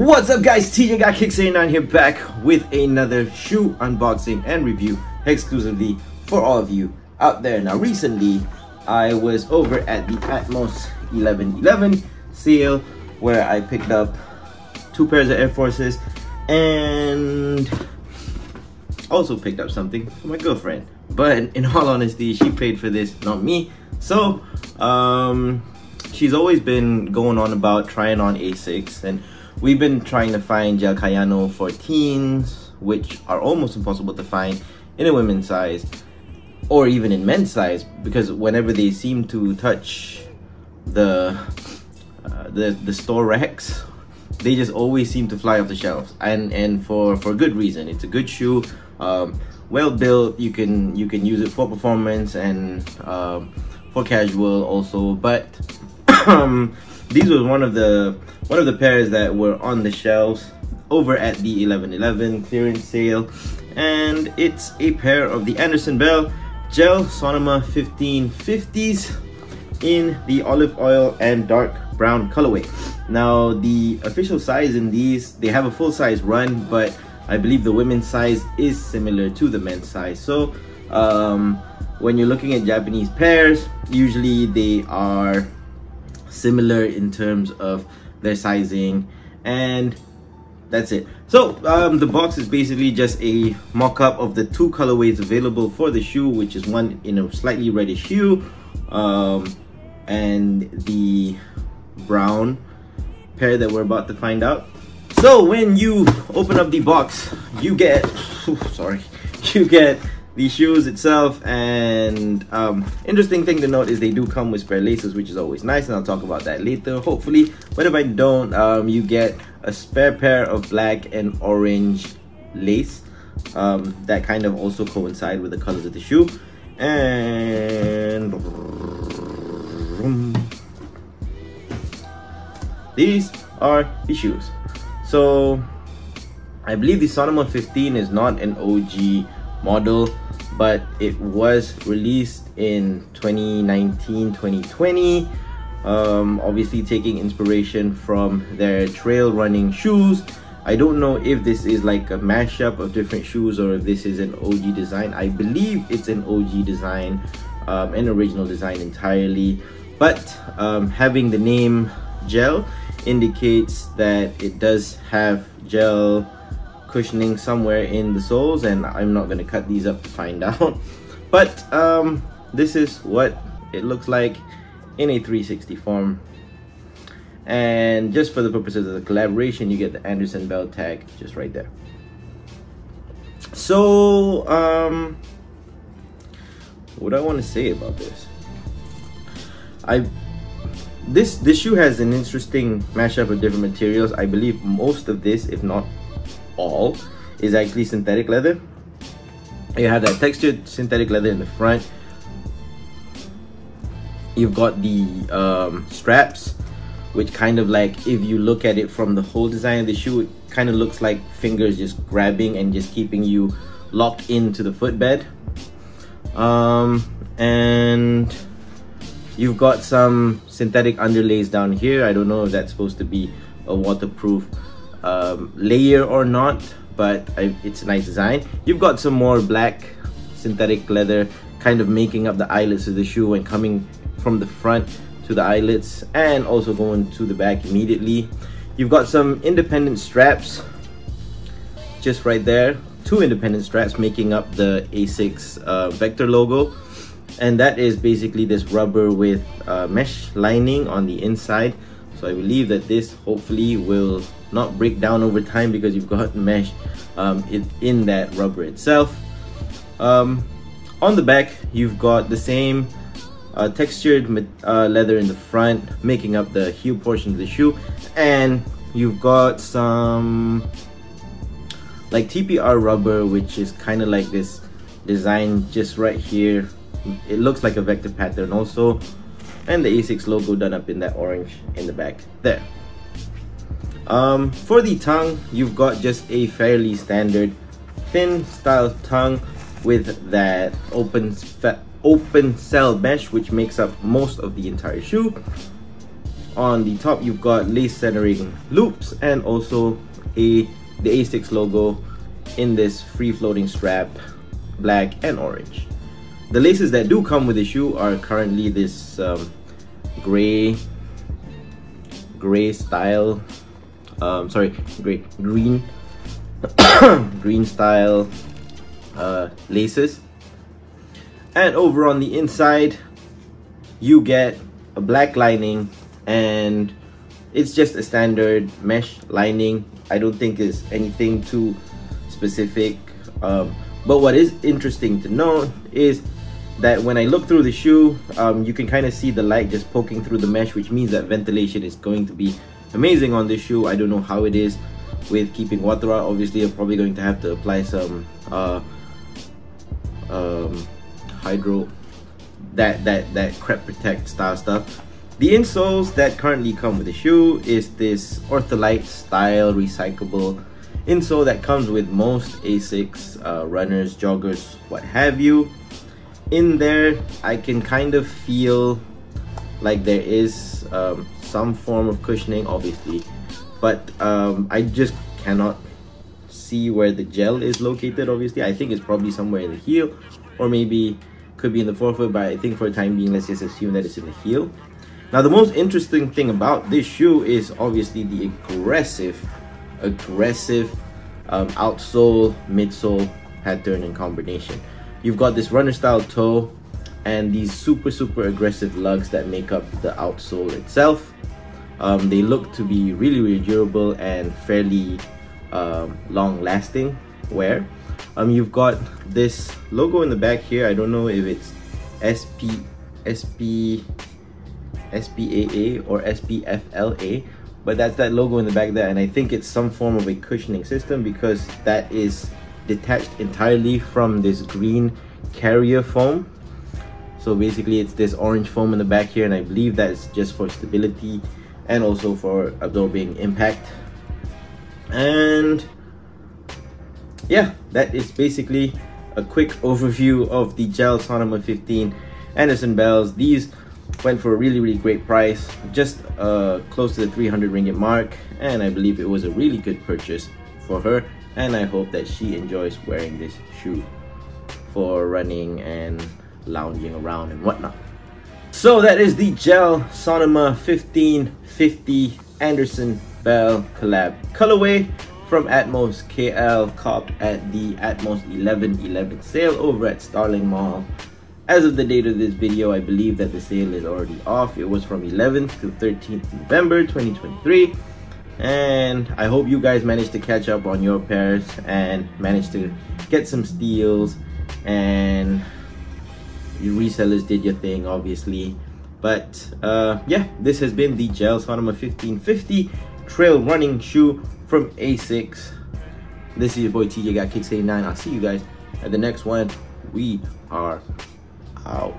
What's up guys, TJ Got Kicks 89 here, back with another shoe unboxing and review exclusively for all of you out there. Now recently I was over at the Atmos 11/11 sale where I picked up 2 pairs of Air Forces and also picked up something for my girlfriend. But in all honesty, she paid for this, not me. So she's always been going on about trying on Asics, and we've been trying to find gel Kayano for teens, which are almost impossible to find in a women's size or even in men's size, because whenever they seem to touch the store racks, they just always seem to fly off the shelves, and for good reason. It's a good shoe, well built. You can use it for performance and for casual also, but these were one of the pairs that were on the shelves over at the 11/11 clearance sale, and it's a pair of the Andersson Bell Gel Sonoma 1550s in the olive oil and dark brown colorway. Now the official size in these, they have a full size run, but I believe the women's size is similar to the men's size. So when you're looking at Japanese pairs, usually they are similar in terms of their sizing, and that's it. So the box is basically just a mock-up of the 2 colorways available for the shoe, which is one in a slightly reddish hue and the brown pair that we're about to find out. So when you open up the box, you get the shoes itself, and interesting thing to note is they do come with spare laces, which is always nice, and I'll talk about that later hopefully. But if I don't, you get a spare pair of black and orange lace that kind of also coincide with the colors of the shoe. And these are the shoes. So I believe the Sonoma 15 is not an OG model, but it was released in 2019-2020, obviously taking inspiration from their trail running shoes. I don't know if this is like a mashup of different shoes or if this is an OG design. I believe it's an OG design, an original design entirely, but having the name gel indicates that it does have gel cushioning somewhere in the soles, and I'm not going to cut these up to find out. But this is what it looks like in a 360 form, and just for the purposes of the collaboration, you get the Andersson Bell tag just right there. So what I want to say about this, this shoe has an interesting mashup of different materials. I believe most of this, if not all, is actually synthetic leather. You have that textured synthetic leather in the front. You've got the straps, which kind of, like, if you look at it from the whole design of the shoe, it kind of looks like fingers just grabbing and just keeping you locked into the footbed. And you've got some synthetic underlays down here. I don't know if that's supposed to be a waterproof layer or not, but it's a nice design. You've got some more black synthetic leather kind of making up the eyelets of the shoe and coming from the front to the eyelets and also going to the back immediately. You've got some independent straps just right there, 2 independent straps making up the Asics vector logo, and that is basically this rubber with mesh lining on the inside. So I believe that this hopefully will not break down over time because you've got mesh in that rubber itself. On the back, you've got the same textured leather in the front making up the heel portion of the shoe, and you've got some like TPR rubber, which is kind of like this design just right here. It looks like a vector pattern also, and the Asics logo done up in that orange in the back there. For the tongue, you've got just a fairly standard thin style tongue with that open cell mesh, which makes up most of the entire shoe. On the top, you've got lace centering loops and also the Asics logo in this free floating strap, black and orange. The laces that do come with the shoe are currently this green green style laces. And over on the inside, you get a black lining, and it's just a standard mesh lining. I don't think it's anything too specific, but what is interesting to note is that when I look through the shoe, you can kind of see the light just poking through the mesh, which means that ventilation is going to be amazing on this shoe. I don't know how it is with keeping water out. Obviously, I'm probably going to have to apply some hydro, that crep protect style stuff. The insoles that currently come with the shoe is this Ortholite style recyclable insole that comes with most Asics runners, joggers, what have you. In there, I can kind of feel like there is some form of cushioning, obviously, but I just cannot see where the gel is located. Obviously, I think it's probably somewhere in the heel, or maybe could be in the forefoot, but I think for the time being, let's just assume that it's in the heel. Now, the most interesting thing about this shoe is obviously the aggressive outsole, midsole pattern and combination. You've got this runner style toe and these super aggressive lugs that make up the outsole itself. They look to be really durable and fairly long lasting wear. You've got this logo in the back here. I don't know if it's SPAA or SPFLA, but that's that logo in the back there, and I think it's some form of a cushioning system because that is detached entirely from this green carrier foam. So basically it's this orange foam in the back here, and I believe that's just for stability and also for absorbing impact. And yeah, that is basically a quick overview of the Gel Sonoma 15 Andersson Bells. These went for a really great price, just close to the 300 ringgit mark, and I believe it was a really good purchase for her, and I hope that she enjoys wearing this shoe for running and lounging around and whatnot. So that is the Gel Sonoma 1550 Andersson Bell collab colorway from Atmos KL, copped at the Atmos 11/11 sale over at Starling Mall. As of the date of this video, I believe that the sale is already off. It was from 11th to 13th November 2023. And I hope you guys managed to catch up on your pairs and managed to get some steals, and your resellers did your thing, obviously. But yeah, this has been the Gel Sonoma 1550 trail running shoe from Asics. This is your boy TJ Got Kicks 89. I'll see you guys at the next one. We are out.